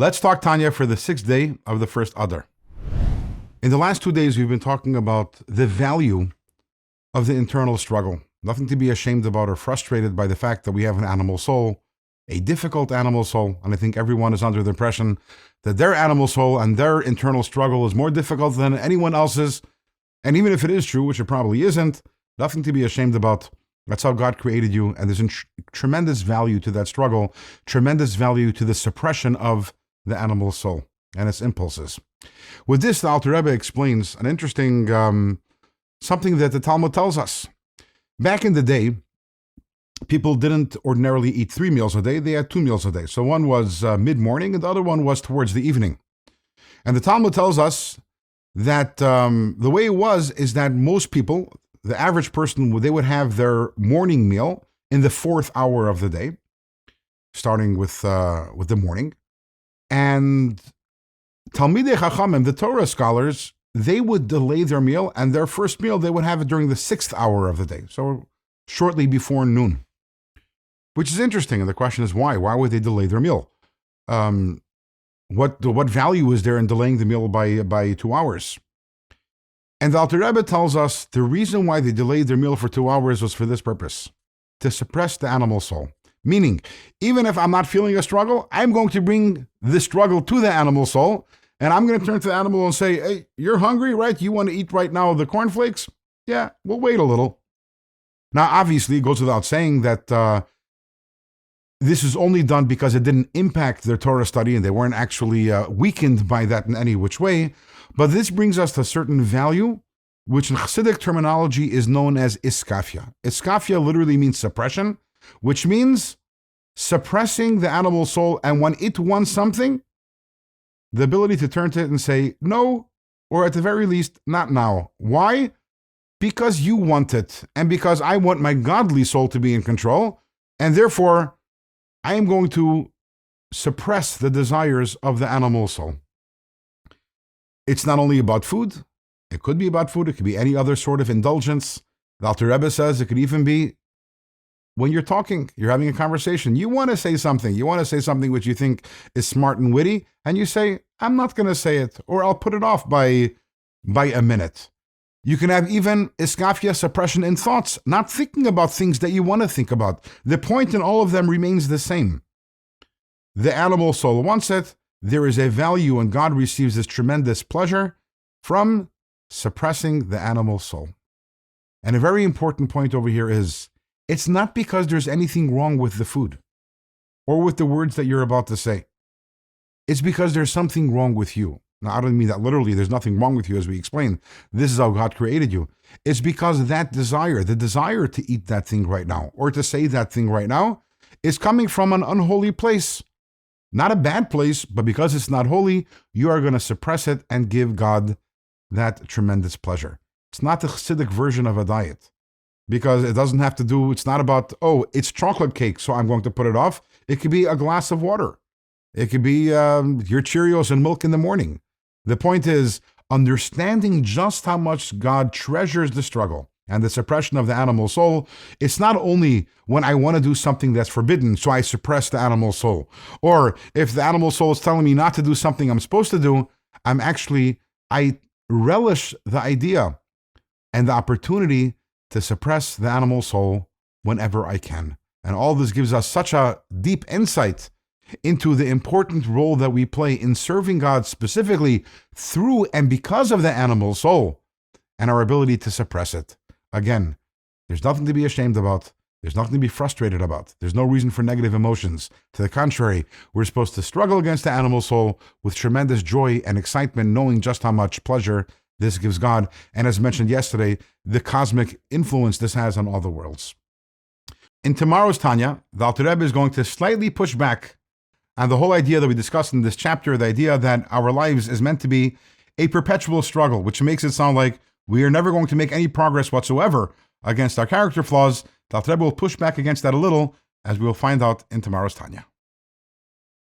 Let's talk Tanya for the 6th day of the first Adar. In the last 2 days, we've been talking about the value of the internal struggle. Nothing to be ashamed about or frustrated by the fact that we have an animal soul, a difficult animal soul. And I think everyone is under the impression that their animal soul and their internal struggle is more difficult than anyone else's. And even if it is true, which it probably isn't, nothing to be ashamed about. That's how God created you. And there's tremendous value to that struggle, tremendous value to the suppression of the animal soul and its impulses. With this, the Alter Rebbe explains an interesting something that the Talmud tells us. Back in the day, people didn't ordinarily eat 3 meals a day. They had 2 meals a day. So one was mid-morning and the other one was towards the evening. And the Talmud tells us that the way it was is that most people, the average person, they would have their morning meal in the 4th hour of the day, starting with the morning. And Talmidei Chachamim, the Torah scholars, they would delay their meal, and their first meal, they would have it during the 6th hour of the day, so shortly before noon, which is interesting. And the question is why? Why would they delay their meal? What value is there in delaying the meal by 2 hours? And the Alter Rebbe tells us the reason why they delayed their meal for 2 hours was for this purpose, to suppress the animal soul. Meaning, even if I'm not feeling a struggle, I'm going to bring the struggle to the animal soul, and I'm going to turn to the animal and say, hey, you're hungry, right? You want to eat right now the cornflakes? Yeah, we'll wait a little. Now, obviously, it goes without saying that this is only done because it didn't impact their Torah study, and they weren't actually weakened by that in any which way. But this brings us to a certain value, which in Chassidic terminology is known as Iskafya. Iskafya literally means suppression, which means suppressing the animal soul, and when it wants something, the ability to turn to it and say, no, or at the very least, not now. Why? Because you want it, and because I want my godly soul to be in control, and therefore, I am going to suppress the desires of the animal soul. It's not only about food. It could be about food. It could be any other sort of indulgence. The Alter Rebbe says it could even be when you're talking, you're having a conversation, you want to say something. You want to say something which you think is smart and witty, and you say, I'm not going to say it, or I'll put it off by a minute. You can have even Iskafya, suppression in thoughts, not thinking about things that you want to think about. The point in all of them remains the same. The animal soul wants it. There is a value, and God receives this tremendous pleasure from suppressing the animal soul. And a very important point over here is, it's not because there's anything wrong with the food or with the words that you're about to say. It's because there's something wrong with you. Now, I don't mean that literally, there's nothing wrong with you, as we explained. This is how God created you. It's because that desire, the desire to eat that thing right now, or to say that thing right now, is coming from an unholy place. Not a bad place, but because it's not holy, you are going to suppress it and give God that tremendous pleasure. It's not the Chassidic version of a diet. Because it doesn't have to do, it's not about, oh, it's chocolate cake, so I'm going to put it off. It could be a glass of water. It could be your Cheerios and milk in the morning. The point is understanding just how much God treasures the struggle and the suppression of the animal soul. It's not only when I want to do something that's forbidden, so I suppress the animal soul. Or if the animal soul is telling me not to do something I'm supposed to do, I relish the idea and the opportunity to suppress the animal soul whenever I can. And all this gives us such a deep insight into the important role that we play in serving God specifically through and because of the animal soul and our ability to suppress it. Again, there's nothing to be ashamed about. There's nothing to be frustrated about. There's no reason for negative emotions. To the contrary, we're supposed to struggle against the animal soul with tremendous joy and excitement, knowing just how much pleasure this gives God, and as mentioned yesterday, the cosmic influence this has on all the worlds. In tomorrow's Tanya, the Alter Rebbe is going to slightly push back on the whole idea that we discussed in this chapter, the idea that our lives is meant to be a perpetual struggle, which makes it sound like we are never going to make any progress whatsoever against our character flaws. The Alter Rebbe will push back against that a little, as we will find out in tomorrow's Tanya.